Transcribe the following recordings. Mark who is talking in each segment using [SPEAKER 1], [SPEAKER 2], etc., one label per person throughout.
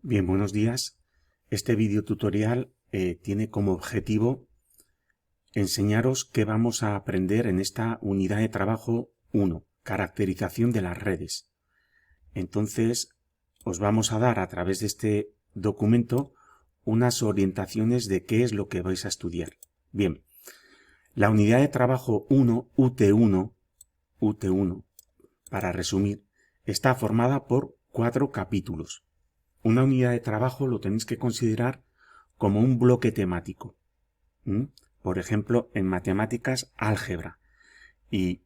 [SPEAKER 1] Bien, buenos días. Este video tutorial tiene como objetivo enseñaros qué vamos a aprender en esta unidad de trabajo 1, caracterización de las redes. Entonces, os vamos a dar a través de este documento unas orientaciones de qué es lo que vais a estudiar. Bien, la unidad de trabajo 1, UT1, para resumir, está formada por 4 capítulos. Una unidad de trabajo lo tenéis que considerar como un bloque temático. Por ejemplo, en matemáticas, álgebra. Y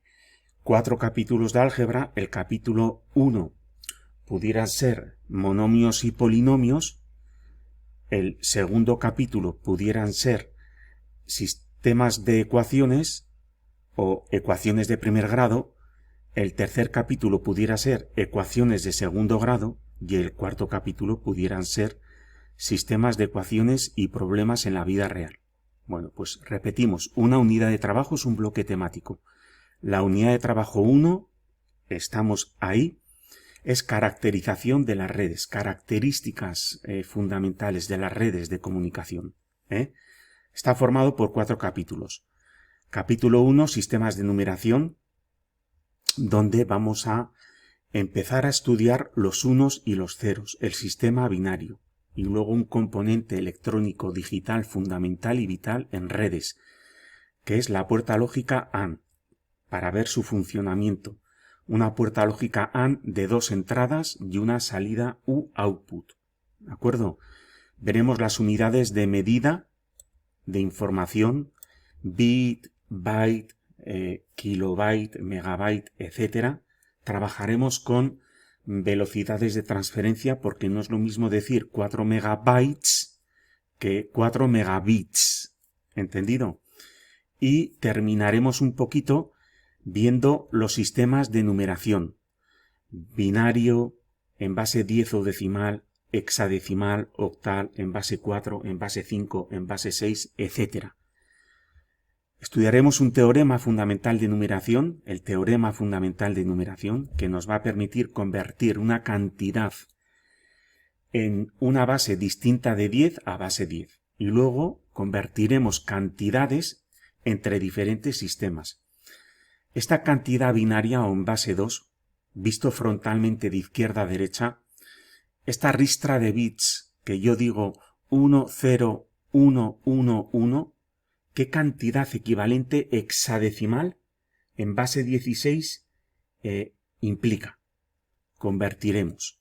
[SPEAKER 1] 4 capítulos de álgebra, el capítulo 1 pudiera ser monomios y polinomios, el segundo capítulo pudieran ser sistemas de ecuaciones o ecuaciones de primer grado, el tercer capítulo pudiera ser ecuaciones de segundo grado y el cuarto capítulo pudieran ser sistemas de ecuaciones y problemas en la vida real. Bueno, pues repetimos, una unidad de trabajo es un bloque temático. La unidad de trabajo 1, estamos ahí, es caracterización de las redes, características fundamentales de las redes de comunicación. Está formado por 4 capítulos. Capítulo 1, sistemas de numeración, donde vamos a empezar a estudiar los unos y los ceros, el sistema binario, y luego un componente electrónico digital fundamental y vital en redes, que es la puerta lógica AND, para ver su funcionamiento. Una puerta lógica AND de 2 entradas y una salida U output. ¿De acuerdo? Veremos las unidades de medida de información, bit, byte, kilobyte, megabyte, etc. Trabajaremos con velocidades de transferencia porque no es lo mismo decir 4 megabytes que 4 megabits. ¿Entendido? Y terminaremos un poquito viendo los sistemas de numeración. Binario, en base 10 o decimal, hexadecimal, octal, en base 4, en base 5, en base 6, etc. Estudiaremos un teorema fundamental de numeración, el teorema fundamental de numeración, que nos va a permitir convertir una cantidad en una base distinta de 10 a base 10. Y luego convertiremos cantidades entre diferentes sistemas. Esta cantidad binaria o en base 2, visto frontalmente de izquierda a derecha, esta ristra de bits que yo digo 1, 0, 1, 1, 1, ¿qué cantidad equivalente hexadecimal en base 16 implica? Convertiremos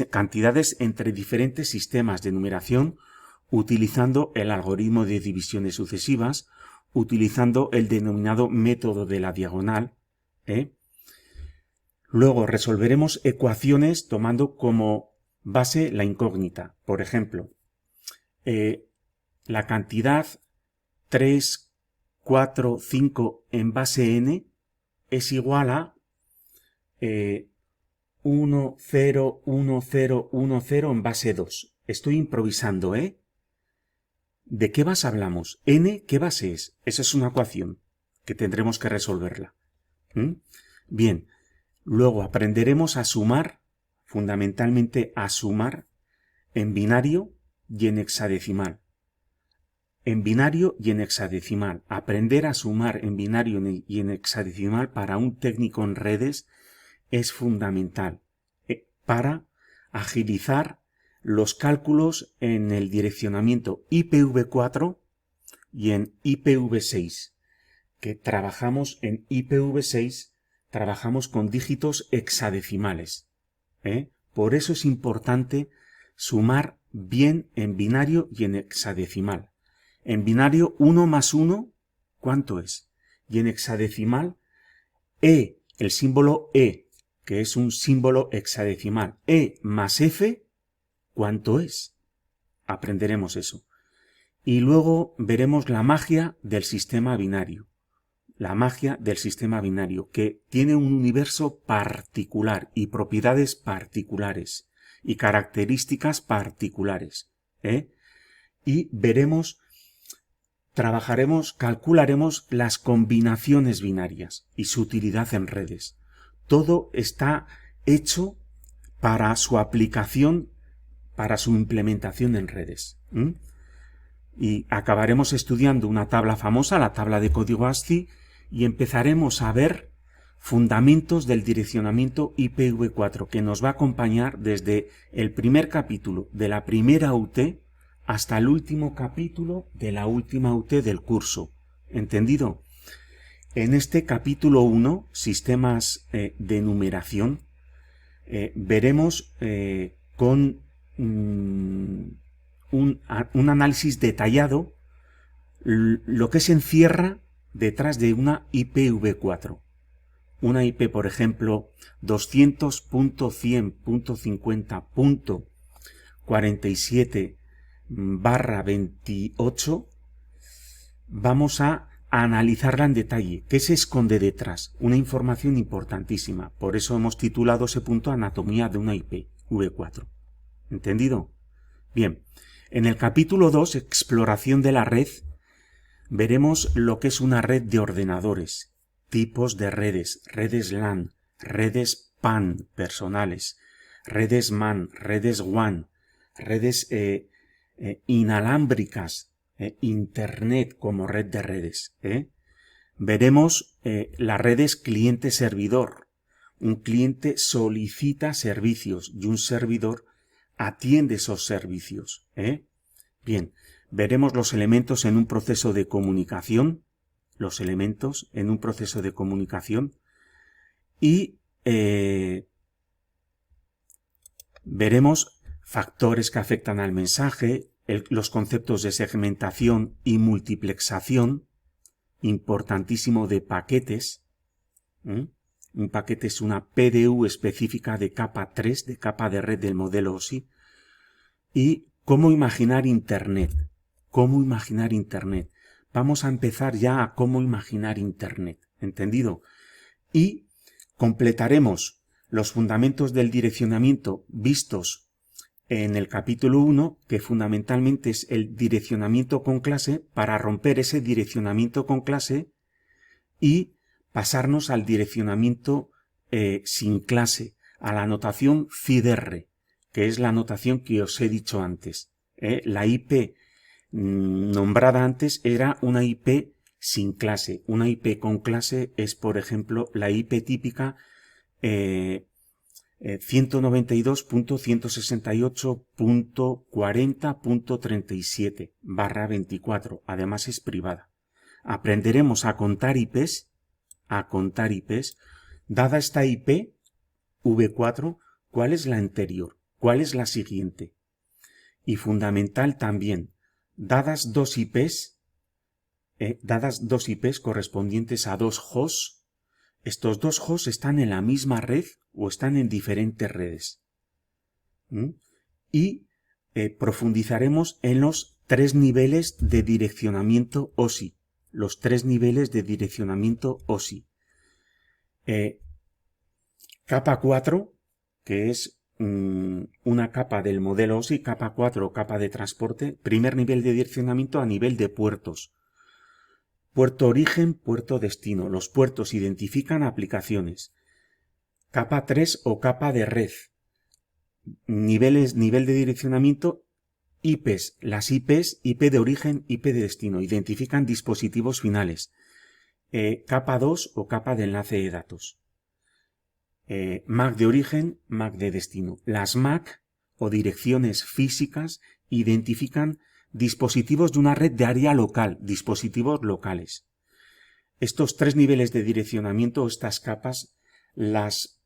[SPEAKER 1] cantidades entre diferentes sistemas de numeración utilizando el algoritmo de divisiones sucesivas, utilizando el denominado método de la diagonal. Luego resolveremos ecuaciones tomando como base la incógnita. Por ejemplo, la cantidad 3, 4, 5 en base n es igual a 1, 0, 1, 0, 1, 0 en base 2. Estoy improvisando, ¿De qué base hablamos? N, ¿qué base es? Esa es una ecuación que tendremos que resolverla. Bien, luego aprenderemos a sumar, fundamentalmente a sumar en binario y en hexadecimal. En binario y en hexadecimal. Aprender a sumar en binario y en hexadecimal para un técnico en redes es fundamental para agilizar los cálculos en el direccionamiento IPv4 y en IPv6, que trabajamos en IPv6, trabajamos con dígitos hexadecimales. Por eso es importante sumar bien en binario y en hexadecimal. En binario 1 más 1, ¿cuánto es? Y en hexadecimal, el símbolo E, que es un símbolo hexadecimal. E más F, ¿cuánto es? Aprenderemos eso. Y luego veremos la magia del sistema binario. La magia del sistema binario, que tiene un universo particular y propiedades particulares y características particulares. Y veremos, calcularemos las combinaciones binarias y su utilidad en redes. Todo está hecho para su aplicación, para su implementación en redes. Y acabaremos estudiando una tabla famosa, la tabla de código ASCII, y empezaremos a ver fundamentos del direccionamiento IPv4, que nos va a acompañar desde el primer capítulo de la primera UT hasta el último capítulo de la última UT del curso. ¿Entendido? En este capítulo 1, sistemas de numeración, veremos con un análisis detallado lo que se encierra detrás de una IPv4. Una IP, por ejemplo, 200.100.50.47/28, vamos a analizarla en detalle. ¿Qué se esconde detrás? Una información importantísima. Por eso hemos titulado ese punto Anatomía de una IPv4. ¿Entendido? Bien, en el capítulo 2, Exploración de la red, veremos lo que es una red de ordenadores, tipos de redes, redes LAN, redes PAN personales, redes MAN, redes WAN, redes inalámbricas, Internet como red de redes. Veremos las redes cliente-servidor. Un cliente solicita servicios y un servidor atiende esos servicios. Bien, veremos los elementos en un proceso de comunicación, y veremos factores que afectan al mensaje, los conceptos de segmentación y multiplexación, importantísimo, de paquetes. Un paquete es una PDU específica de capa 3, de capa de red del modelo OSI. Y cómo imaginar Internet. Vamos a empezar ya a cómo imaginar Internet. ¿Entendido? Y completaremos los fundamentos del direccionamiento vistos en el capítulo 1, que fundamentalmente es el direccionamiento con clase, para romper ese direccionamiento con clase y pasarnos al direccionamiento sin clase, a la notación CIDR, que es la notación que os he dicho antes. La IP nombrada antes era una IP sin clase. Una IP con clase es, por ejemplo, la IP típica 192.168.40.37/24. Además es privada. Aprenderemos a contar IPs, dada esta IP V4, ¿cuál es la anterior? ¿Cuál es la siguiente? Y fundamental también, dadas dos IPs correspondientes a dos hosts, estos dos hosts están en la misma red o están en diferentes redes. Y profundizaremos en los 3 niveles de direccionamiento OSI. Los 3 niveles de direccionamiento OSI. Capa 4, que es una capa del modelo OSI, capa 4, capa de transporte, primer nivel de direccionamiento a nivel de puertos. Puerto origen, puerto destino. Los puertos identifican aplicaciones. Capa 3 o capa de red. Nivel de direccionamiento, IPs. Las IPs, IP de origen, IP de destino. Identifican dispositivos finales. Capa 2 o capa de enlace de datos. MAC de origen, MAC de destino. Las MAC o direcciones físicas identifican dispositivos de una red de área local, dispositivos locales. Estos 3 niveles de direccionamiento, estas capas, las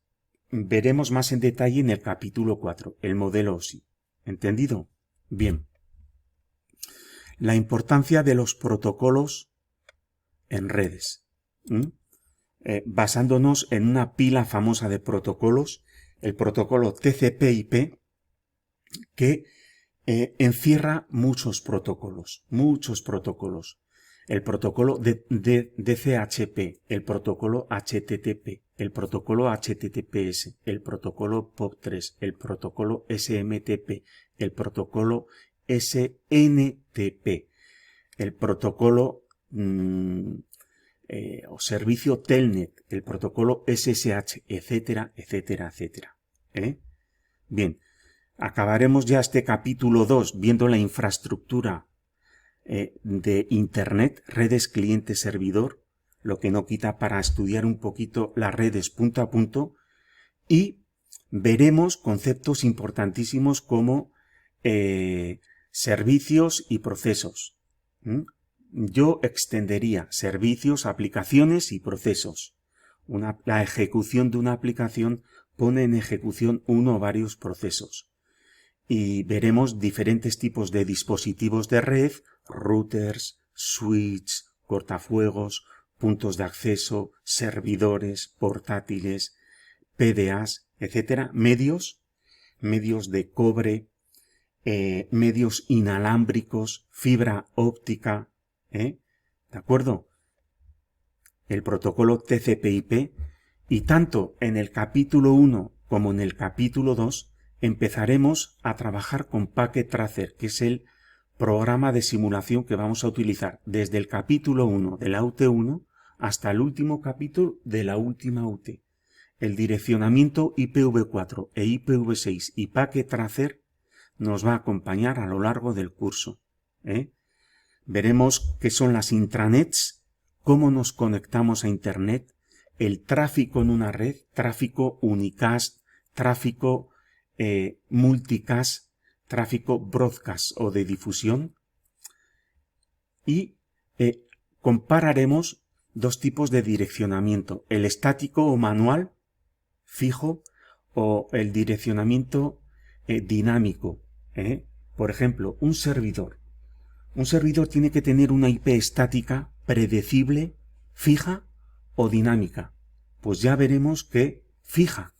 [SPEAKER 1] veremos más en detalle en el capítulo 4, el modelo OSI. ¿Entendido? Bien. La importancia de los protocolos en redes. Basándonos en una pila famosa de protocolos, el protocolo TCP/IP, que encierra muchos protocolos. El protocolo de DCHP, el protocolo HTTP, el protocolo HTTPS, el protocolo POP3, el protocolo SMTP, el protocolo SNTP, el protocolo o servicio Telnet, el protocolo SSH, etcétera, etcétera, etcétera. Bien, acabaremos ya este capítulo 2 viendo la infraestructura de Internet, redes cliente-servidor, lo que no quita para estudiar un poquito las redes punto a punto, y veremos conceptos importantísimos como servicios y procesos. Yo extendería servicios, aplicaciones y procesos. La ejecución de una aplicación pone en ejecución uno o varios procesos. Y veremos diferentes tipos de dispositivos de red, routers, switches, cortafuegos, puntos de acceso, servidores, portátiles, PDAs, etcétera, medios de cobre, medios inalámbricos, fibra óptica, ¿de acuerdo? El protocolo TCP/IP, y tanto en el capítulo 1 como en el capítulo 2 empezaremos a trabajar con Packet Tracer, que es el programa de simulación que vamos a utilizar desde el capítulo 1 de la UT1 hasta el último capítulo de la última UT. El direccionamiento IPv4 e IPv6 y Packet Tracer nos va a acompañar a lo largo del curso. Veremos qué son las intranets, cómo nos conectamos a Internet, el tráfico en una red, tráfico unicast, tráfico multicast, tráfico broadcast o de difusión, y compararemos dos tipos de direccionamiento, el estático o manual, fijo, o el direccionamiento dinámico. Por ejemplo, un servidor. Un servidor tiene que tener una IP estática, predecible, fija o dinámica. Pues ya veremos que fija,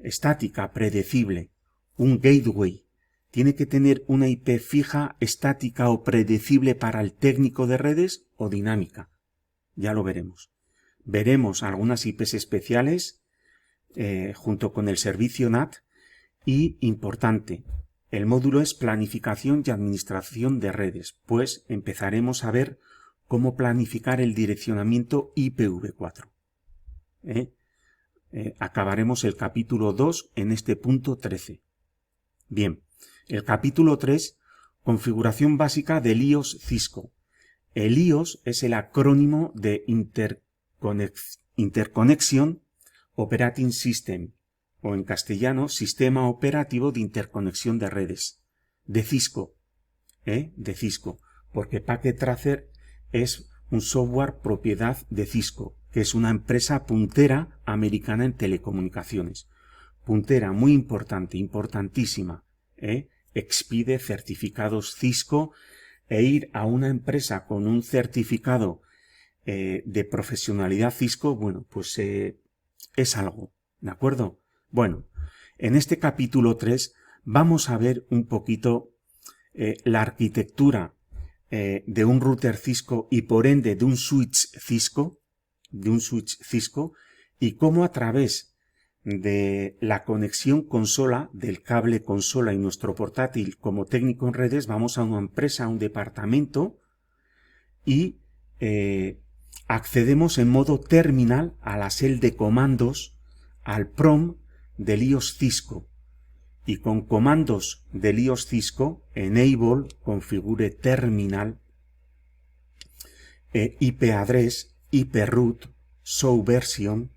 [SPEAKER 1] estática, predecible. Un gateway tiene que tener una IP fija, estática o predecible para el técnico de redes o dinámica. Ya lo veremos. Veremos algunas IPs especiales junto con el servicio NAT y, importante, el módulo es planificación y administración de redes, pues empezaremos a ver cómo planificar el direccionamiento IPv4. Acabaremos el capítulo 2 en este punto 13. Bien, el capítulo 3, configuración básica del iOS Cisco. El iOS es el acrónimo de Interconnection Operating System, o en castellano, Sistema Operativo de Interconexión de Redes, de Cisco, de Cisco, porque Packet Tracer es un software propiedad de Cisco, que es una empresa puntera americana en telecomunicaciones. Puntera muy importante, importantísima, expide certificados Cisco, e ir a una empresa con un certificado de profesionalidad Cisco, bueno, pues es algo, ¿de acuerdo? Bueno, en este capítulo 3 vamos a ver un poquito la arquitectura de un router Cisco y por ende de un switch Cisco, y cómo a través de la conexión consola, del cable consola y nuestro portátil como técnico en redes, vamos a una empresa, a un departamento y accedemos en modo terminal a la cel de comandos, al PROM del iOS Cisco, y con comandos del iOS Cisco, enable, configure terminal, IP address, IP root, show version,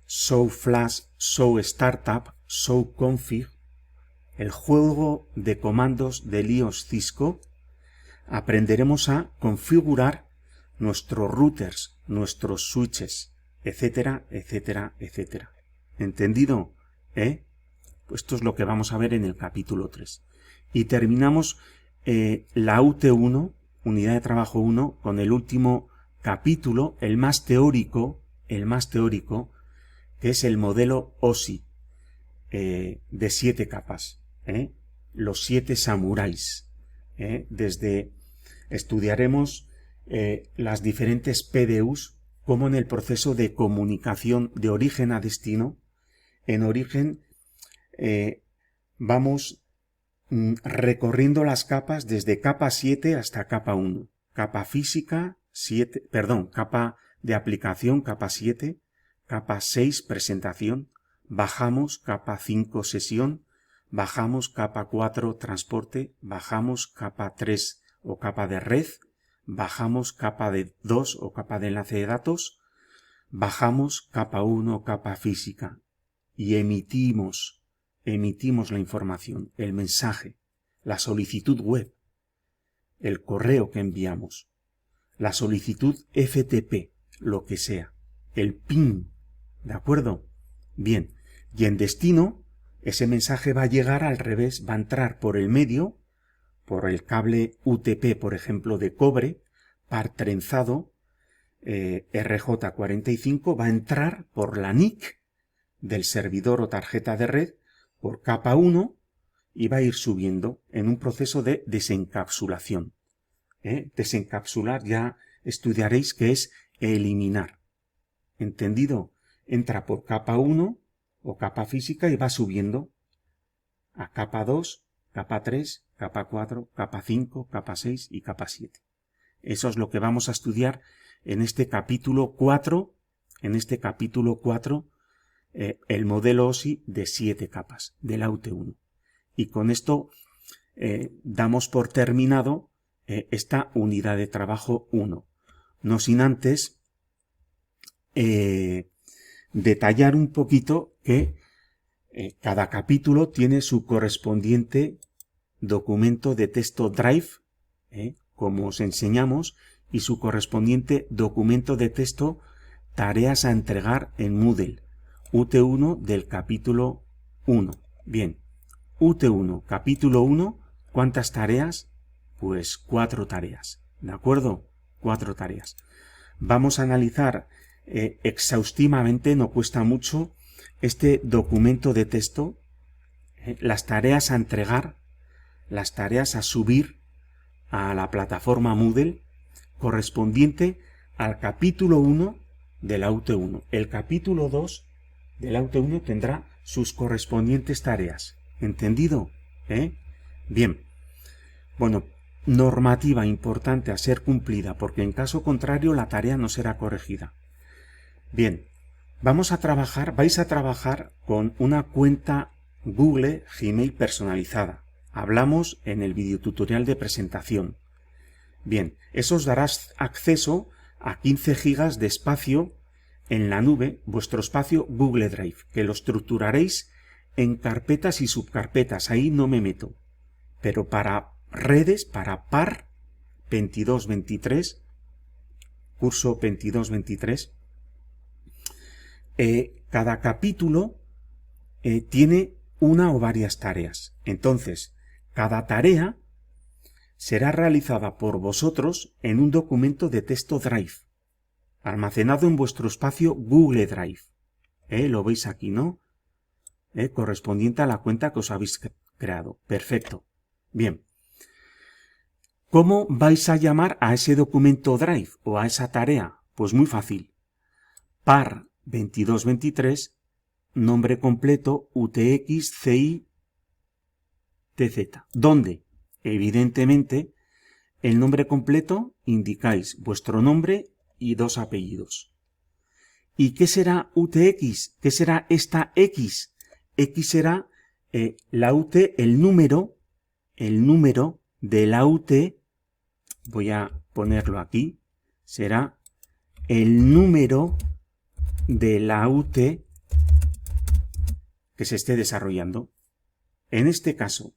[SPEAKER 1] show flash, show startup, show config, el juego de comandos del iOS Cisco, aprenderemos a configurar nuestros routers, nuestros switches, etcétera, etcétera, etcétera. ¿Entendido? Pues esto es lo que vamos a ver en el capítulo 3. Y terminamos la UT1, Unidad de Trabajo 1, con el último capítulo, el más teórico, que es el modelo OSI, de 7 capas, los 7 samuráis. Estudiaremos las diferentes PDUs, como en el proceso de comunicación de origen a destino. En origen vamos recorriendo las capas desde capa 7 hasta capa 1. Capa física, capa de aplicación, capa 7, capa 6, presentación, bajamos, capa 5, sesión, bajamos capa 4 transporte, bajamos capa 3 o capa de red, bajamos capa de 2 o capa de enlace de datos, bajamos capa 1 o capa física y emitimos la información, el mensaje, la solicitud web, el correo que enviamos, la solicitud FTP, lo que sea, el PIN, ¿de acuerdo? Bien, y en destino, ese mensaje va a llegar al revés, va a entrar por el medio, por el cable UTP, por ejemplo, de cobre, par trenzado, RJ45, va a entrar por la NIC del servidor o tarjeta de red, por capa 1, y va a ir subiendo en un proceso de desencapsulación. Desencapsular ya estudiaréis qué es eliminar. ¿Entendido? Entra por capa 1 o capa física y va subiendo a capa 2, capa 3, capa 4, capa 5, capa 6 y capa 7. Eso es lo que vamos a estudiar en este capítulo 4, el modelo OSI de 7 capas de la UT1. Y con esto damos por terminado esta unidad de trabajo 1. No sin antes detallar un poquito que cada capítulo tiene su correspondiente documento de texto Drive, como os enseñamos, y su correspondiente documento de texto tareas a entregar en Moodle, UT1 del capítulo 1. Bien, UT1, capítulo 1, ¿cuántas tareas? Pues 4 tareas, ¿de acuerdo? 4 tareas. Vamos a analizar exhaustivamente, no cuesta mucho, este documento de texto, las tareas a entregar, las tareas a subir a la plataforma Moodle, correspondiente al capítulo 1 de la UT1. El capítulo 2 de la UT1 tendrá sus correspondientes tareas. ¿Entendido? Bien. Bueno, normativa importante a ser cumplida, porque en caso contrario la tarea no será corregida. Bien, vais a trabajar con una cuenta Google Gmail personalizada. Hablamos en el videotutorial de presentación. Bien, eso os dará acceso a 15 GB de espacio en la nube, vuestro espacio Google Drive, que lo estructuraréis en carpetas y subcarpetas. Ahí no me meto. Pero para redes, para PAR 22-23, curso 22-23, cada capítulo tiene una o varias tareas. Entonces, cada tarea será realizada por vosotros en un documento de texto Drive, almacenado en vuestro espacio Google Drive. Lo veis aquí, ¿no? Correspondiente a la cuenta que os habéis creado. Perfecto. Bien. ¿Cómo vais a llamar a ese documento Drive o a esa tarea? Pues muy fácil. PAR 2223, nombre completo UTXCI TZ. ¿Dónde? Evidentemente, el nombre completo indicáis vuestro nombre y 2 apellidos. ¿Y qué será UTX? ¿Qué será esta X? X será la UT, el número de la UT, voy a ponerlo aquí, será el número de la UT que se esté desarrollando. En este caso,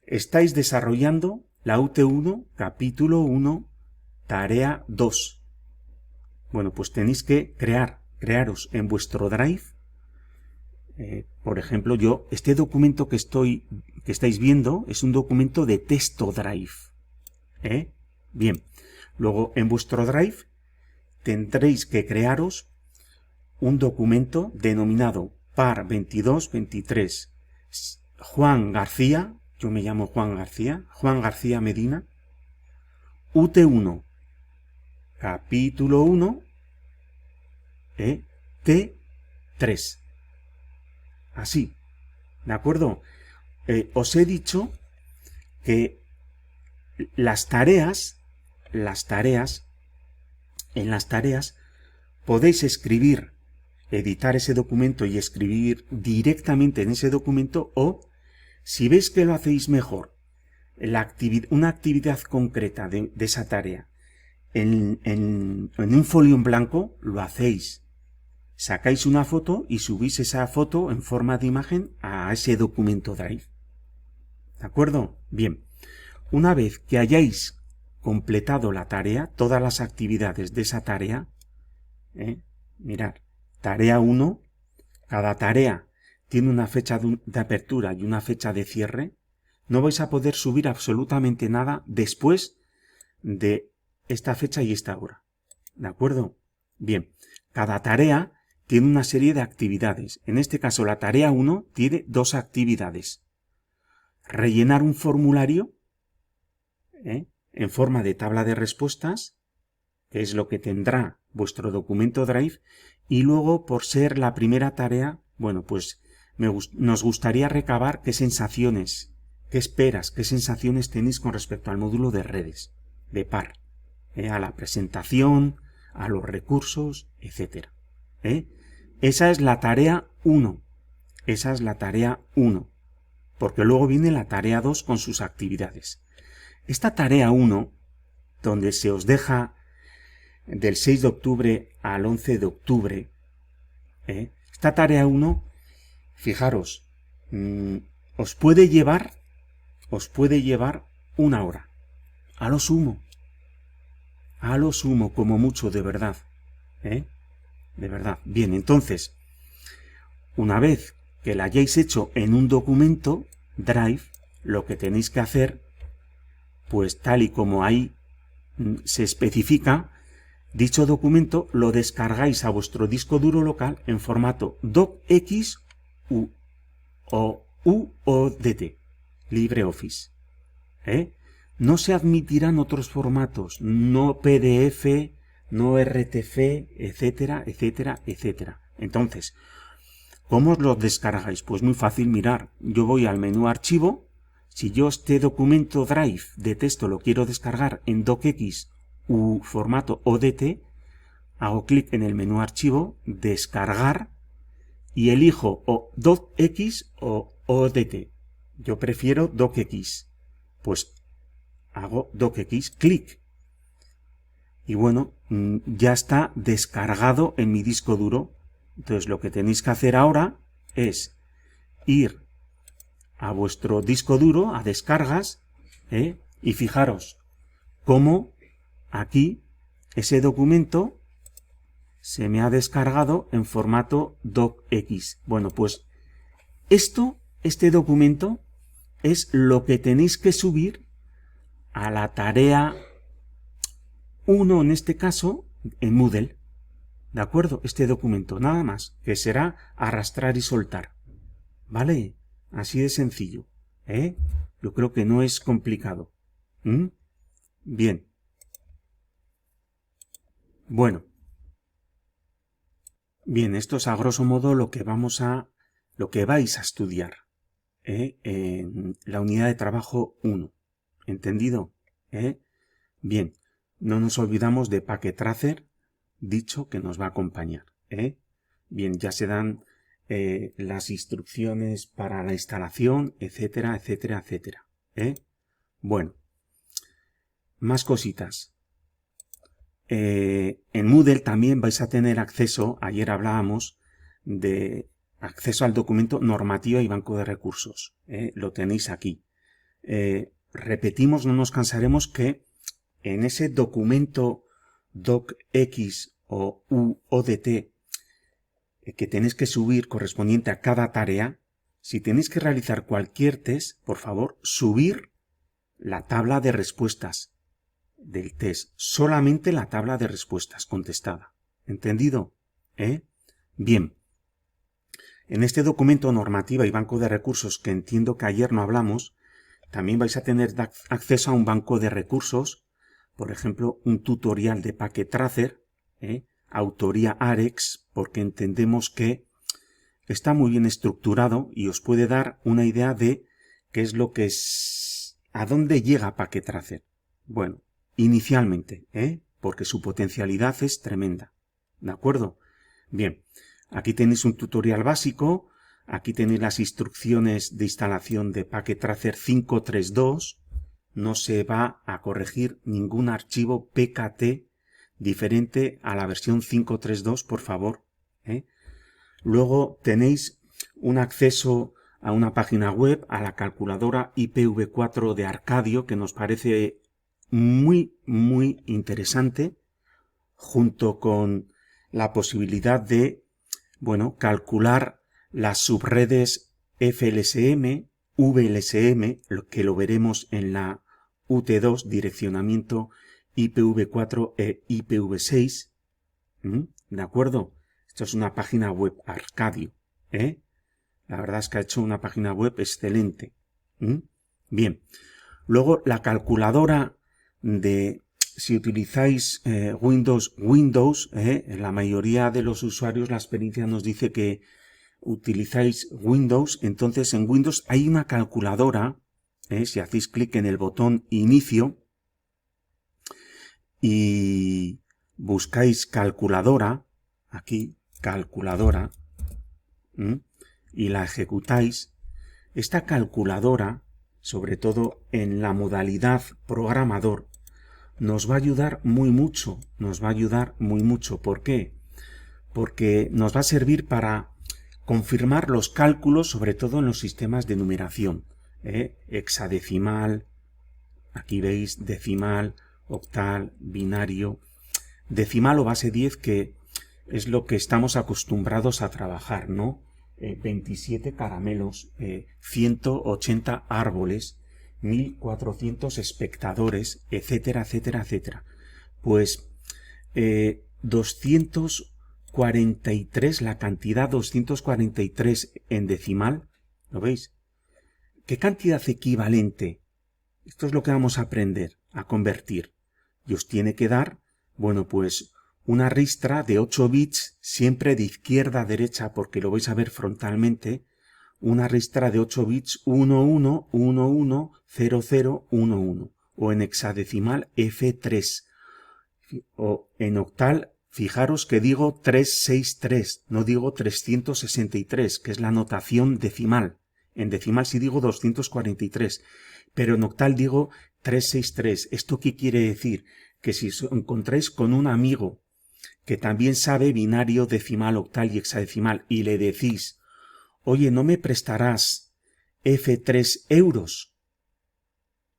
[SPEAKER 1] estáis desarrollando la UT1, capítulo 1, tarea 2. Bueno, pues tenéis que crearos en vuestro Drive. Por ejemplo, este documento que estáis viendo es un documento de texto Drive. Bien, luego en vuestro Drive tendréis que crearos un documento denominado PAR 2223 Juan García, yo me llamo Juan García Medina, UT1, capítulo 1, T3. Así, ¿de acuerdo? Os he dicho que en las tareas podéis editar ese documento y escribir directamente en ese documento o Si veis que lo hacéis mejor, una actividad concreta de esa tarea, en un folio en blanco, lo hacéis. Sacáis una foto y subís esa foto en forma de imagen a ese documento Drive. ¿De acuerdo? Bien. Una vez que hayáis completado la tarea, todas las actividades de esa tarea, mirad, tarea 1, cada tarea tiene una fecha de apertura y una fecha de cierre, no vais a poder subir absolutamente nada después de esta fecha y esta hora. ¿De acuerdo? Bien, cada tarea tiene una serie de actividades. En este caso, la tarea 1 tiene 2 actividades. Rellenar un formulario en forma de tabla de respuestas, que es lo que tendrá vuestro documento Drive, y luego, por ser la primera tarea, bueno, pues nos gustaría recabar qué sensaciones, qué esperas, qué sensaciones tenéis con respecto al módulo de redes, de PAR, a la presentación, a los recursos, etc. Esa es la tarea 1. Esa es la tarea 1. Porque luego viene la tarea 2 con sus actividades. Esta tarea 1, donde se os deja del 6 de octubre al 11 de octubre, esta tarea 1, fijaros, os puede llevar 1 hora. A lo sumo, como mucho, de verdad. De verdad. Bien, entonces, una vez que la hayáis hecho en un documento Drive, lo que tenéis que hacer, pues tal y como ahí se especifica, dicho documento lo descargáis a vuestro disco duro local en formato docx o UODT, LibreOffice. No se admitirán otros formatos, no PDF, no RTF, etcétera, etcétera, etcétera. Entonces, ¿cómo os lo descargáis? Pues muy fácil, mirar. Yo voy al menú archivo. Si yo este documento Drive de texto lo quiero descargar en docx u formato ODT, hago clic en el menú archivo, descargar, y elijo o docx o ODT. Yo prefiero docx. Pues hago docx, clic. Y bueno, ya está descargado en mi disco duro. Entonces lo que tenéis que hacer ahora es ir a vuestro disco duro, a descargas, y fijaros cómo aquí ese documento se me ha descargado en formato docx. Bueno, pues este documento es lo que tenéis que subir a la tarea 1, en este caso, en Moodle. ¿De acuerdo? Este documento, nada más, que será arrastrar y soltar. ¿Vale? Así de sencillo. Yo creo que no es complicado. Bien. Bueno. Bien, esto es a grosso modo lo que vais a estudiar en la unidad de trabajo 1. ¿Entendido? Bien. No nos olvidamos de Packet Tracer, dicho que nos va a acompañar. Bien, ya se dan las instrucciones para la instalación, etcétera, etcétera, etcétera. Bueno, más cositas. En Moodle también vais a tener acceso, ayer hablábamos de acceso al documento normativa y banco de recursos. Lo tenéis aquí. Repetimos, no nos cansaremos, que en ese documento docx o UODT que tenéis que subir correspondiente a cada tarea, si tenéis que realizar cualquier test, por favor, subir la tabla de respuestas del test, solamente la tabla de respuestas contestada. ¿Entendido? Bien. En este documento normativa y banco de recursos, que entiendo que ayer no hablamos, también vais a tener acceso a un banco de recursos, por ejemplo, un tutorial de Packet Tracer, autoría Arex, porque entendemos que está muy bien estructurado y os puede dar una idea de qué es lo que es, a dónde llega Packet Tracer. Bueno, inicialmente, porque su potencialidad es tremenda. ¿De acuerdo? Bien, aquí tenéis un tutorial básico, Aquí tenéis las instrucciones de instalación de Packet Tracer 532. No se va a corregir ningún archivo PKT diferente a la versión 532, por favor. Luego tenéis un acceso a una página web, a la calculadora IPv4 de Arcadio, que nos parece muy interesante, junto con la posibilidad de, calcular las subredes FLSM, VLSM, que lo veremos en la UT2, direccionamiento IPv4 e IPv6. ¿De acuerdo? Esto es una página web Arcadio, La verdad es que ha hecho una página web excelente. Bien. Luego, la calculadora si utilizáis Windows, la mayoría de los usuarios, la experiencia nos dice que utilizáis Windows. Entonces, en Windows hay una calculadora, si hacéis clic en el botón Inicio y buscáis calculadora, aquí, calculadora, y la ejecutáis, esta calculadora, sobre todo en la modalidad programador, nos va a ayudar muy mucho, ¿Por qué? Porque nos va a servir para confirmar los cálculos, sobre todo en los sistemas de numeración, hexadecimal, aquí veis decimal, octal, binario, decimal o base 10, que es lo que estamos acostumbrados a trabajar, ¿no? 27 caramelos, 180 árboles, 1400 espectadores, etcétera, etcétera, etcétera. Pues 243, la cantidad 243 en decimal, ¿lo veis? ¿Qué cantidad equivalente? Esto es lo que vamos a aprender a convertir. Y os tiene que dar, pues una ristra de 8 bits, siempre de izquierda a derecha, porque lo vais a ver frontalmente, una ristra de 8 bits 11, 11, 00, 11, o en hexadecimal F3, o en octal, fijaros que digo 363, no digo 363, que es la notación decimal. En decimal sí digo 243, pero en octal digo 363. ¿Esto qué quiere decir? Que si os encontráis con un amigo que también sabe binario, decimal, octal y hexadecimal, y le decís: oye, ¿no me prestarás F3 euros?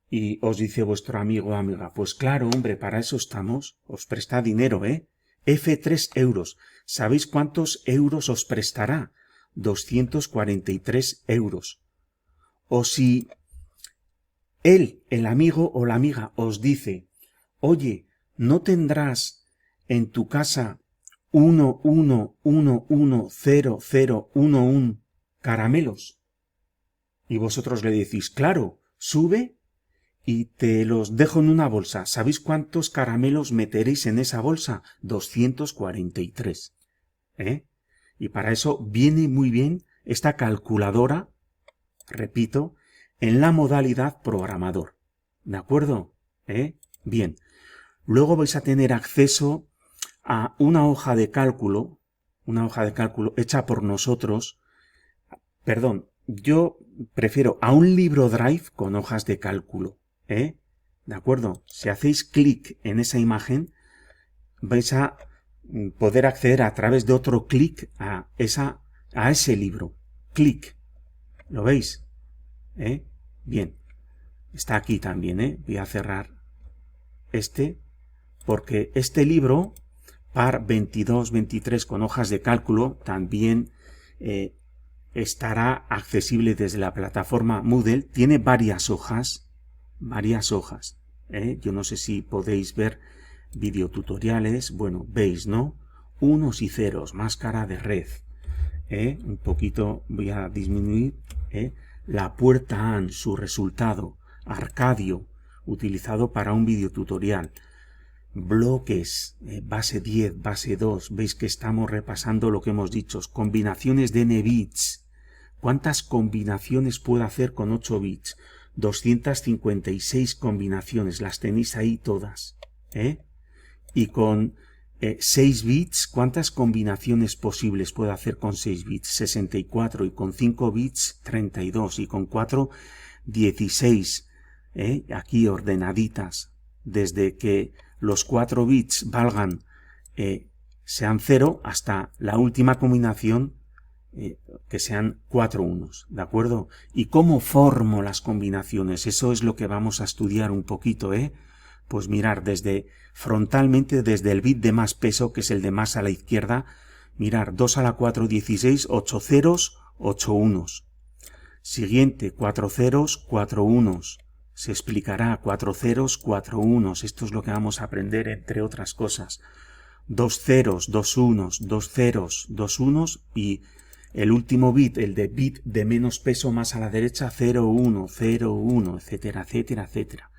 [SPEAKER 1] Y os dice vuestro amigo o amiga: pues claro, hombre, para eso estamos, os presta dinero, F3 euros. ¿Sabéis cuántos euros os prestará? 243 euros. O si él, el amigo o la amiga, os dice: oye, ¿no tendrás en tu casa 11110011 caramelos? Y vosotros le decís: claro, sube y te los dejo en una bolsa. ¿Sabéis cuántos caramelos meteréis en esa bolsa? 243. Y para eso viene muy bien esta calculadora, repito, en la modalidad programador. ¿De acuerdo? Bien. Luego vais a tener acceso a una hoja de cálculo hecha por nosotros. Perdón, yo prefiero a un libro Drive con hojas de cálculo. ¿De acuerdo? Si hacéis clic en esa imagen, vais a poder acceder a través de otro clic a ese libro. Clic. ¿Lo veis? Bien. Está aquí también, Voy a cerrar porque este libro, par 22-23 con hojas de cálculo, también estará accesible desde la plataforma Moodle. Tiene varias hojas. Yo no sé si podéis ver videotutoriales. Bueno, veis, ¿no? Unos y ceros, máscara de red. Un poquito voy a disminuir. La puerta AND, su resultado, Arcadio, utilizado para un videotutorial. Bloques, base 10, base 2, veis que estamos repasando lo que hemos dicho. Combinaciones de n bits. ¿Cuántas combinaciones puedo hacer con 8 bits? 256 combinaciones, las tenéis ahí todas. Y con 6 bits, ¿cuántas combinaciones posibles puedo hacer con 6 bits? 64, y con 5 bits 32, y con 4 16, aquí ordenaditas, desde que los 4 bits valgan, sean 0, hasta la última combinación, que sean 4 unos, ¿de acuerdo? ¿Y cómo formo las combinaciones? Eso es lo que vamos a estudiar un poquito, Pues mirar frontalmente desde el bit de más peso, que es el de más a la izquierda, mirar 2 a la 4, 16, 8 ceros, 8 unos. Siguiente, 4 ceros, 4 unos. Se explicará 4 ceros, 4 unos. Esto es lo que vamos a aprender, entre otras cosas. 2 ceros, 2 unos, 2 ceros, 2 unos, y el último bit, el de bit de menos peso más a la derecha, 0, 1, 0, 1, etcétera, etcétera, etcétera.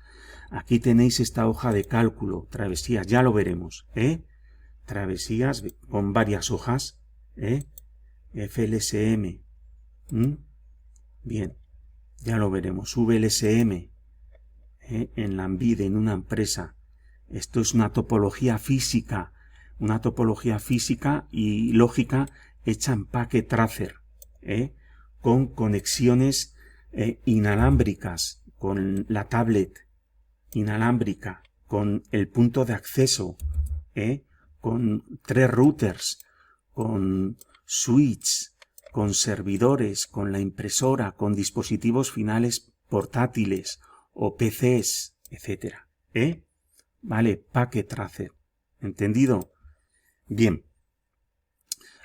[SPEAKER 1] Aquí tenéis esta hoja de cálculo, travesías, ya lo veremos, Travesías con varias hojas, FLSM. Bien, ya lo veremos. VLSM, en la Ambide, en una empresa. Esto es una topología física y lógica hecha en Packet Tracer, con conexiones inalámbricas, con la tablet inalámbrica, con el punto de acceso, con 3 routers, con switch, con servidores, con la impresora, con dispositivos finales portátiles o PCs, etcétera, Vale, Packet Tracer. ¿Entendido? Bien.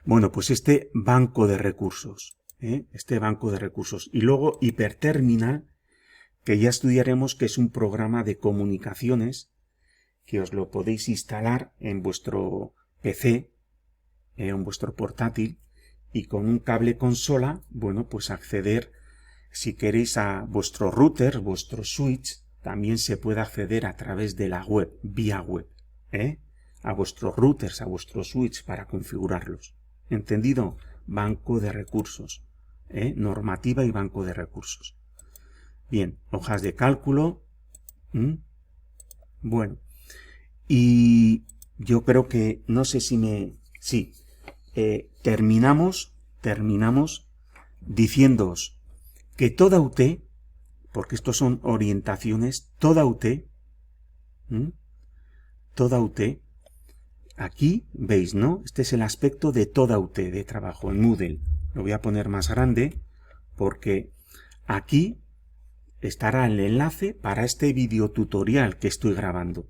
[SPEAKER 1] Bueno, pues este banco de recursos, y luego Hyperterminal, que ya estudiaremos, que es un programa de comunicaciones que os lo podéis instalar en vuestro PC, en vuestro portátil, y con un cable consola, bueno, pues acceder, si queréis, a vuestro router, vuestro switch. También se puede acceder a través de la web, vía web, a vuestros routers, a vuestros switch, para configurarlos. ¿Entendido? Banco de recursos, normativa y banco de recursos. Bien, hojas de cálculo. Bueno, y yo creo que, no sé si sí, terminamos diciéndoos que toda UT, porque estos son orientaciones, toda UT, aquí veis, ¿no? Este es el aspecto de toda UT de trabajo en Moodle. Lo voy a poner más grande porque aquí estará el enlace para este videotutorial que estoy grabando,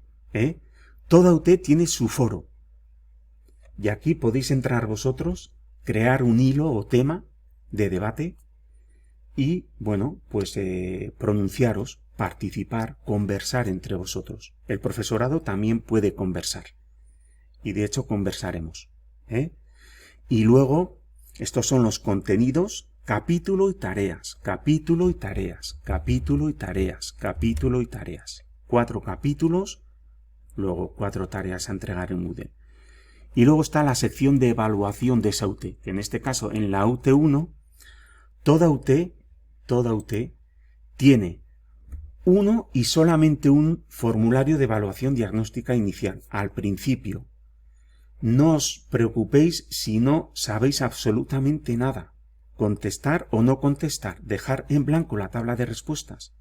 [SPEAKER 1] Toda UT tiene su foro. Y aquí podéis entrar vosotros, crear un hilo o tema de debate y, bueno, pues pronunciaros, participar, conversar entre vosotros. El profesorado también puede conversar. Y de hecho conversaremos. Y luego, estos son los contenidos, capítulo y tareas, capítulo y tareas, capítulo y tareas, capítulo y tareas. 4 capítulos, luego 4 tareas a entregar en Moodle. Y luego está la sección de evaluación de esa UT, que en este caso, en la UT1, toda UT tiene uno y solamente un formulario de evaluación diagnóstica inicial, al principio. No os preocupéis si no sabéis absolutamente nada. Contestar o no contestar, dejar en blanco la tabla de respuestas.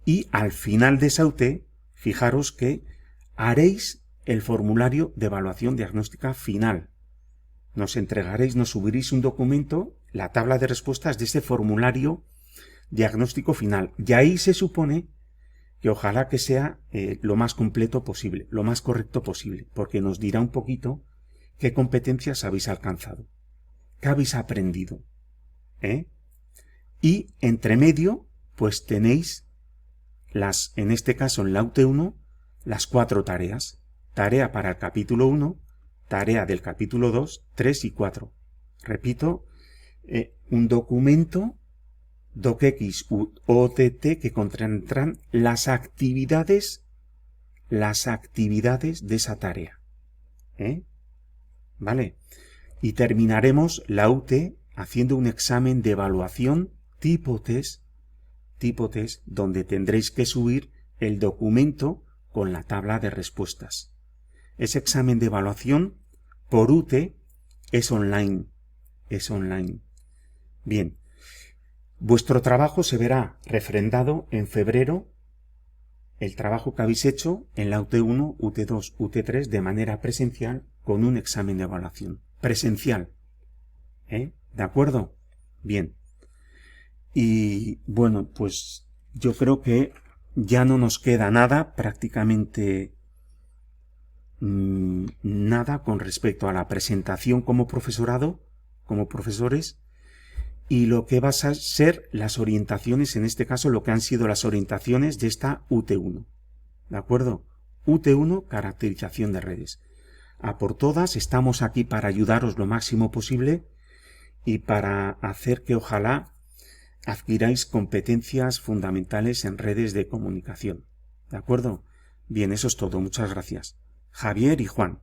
[SPEAKER 1] Y al final de esa UT, fijaros que haréis el formulario de evaluación diagnóstica final. Nos entregaréis, nos subiréis un documento, la tabla de respuestas de ese formulario diagnóstico final. Y ahí se supone que ojalá que sea lo más completo posible, lo más correcto posible, porque nos dirá un poquito qué competencias habéis alcanzado, qué habéis aprendido. Y entre medio, pues tenéis en este caso en la UT1, las 4 tareas. Tarea para el capítulo 1, tarea del capítulo 2, 3 y 4. Repito, un documento docx OTT que contendrán las actividades de esa tarea. ¿Vale? Y terminaremos la UT haciendo un examen de evaluación tipo test, donde tendréis que subir el documento con la tabla de respuestas. Ese examen de evaluación por UTE es online. Es online. Bien. Vuestro trabajo se verá refrendado en febrero, el trabajo que habéis hecho en la UT1, UT2, UT3 de manera presencial con un examen de evaluación. Presencial. ¿De acuerdo? Bien. Y bueno, pues yo creo que ya no nos queda nada, prácticamente nada con respecto a la presentación como profesorado, como profesores, y lo que va a ser las orientaciones, en este caso lo que han sido las orientaciones de esta UT1. ¿De acuerdo? UT1, caracterización de redes. A por todas, estamos aquí para ayudaros lo máximo posible y para hacer que ojalá adquiráis competencias fundamentales en redes de comunicación. ¿De acuerdo? Bien, eso es todo. Muchas gracias. Javier y Juan.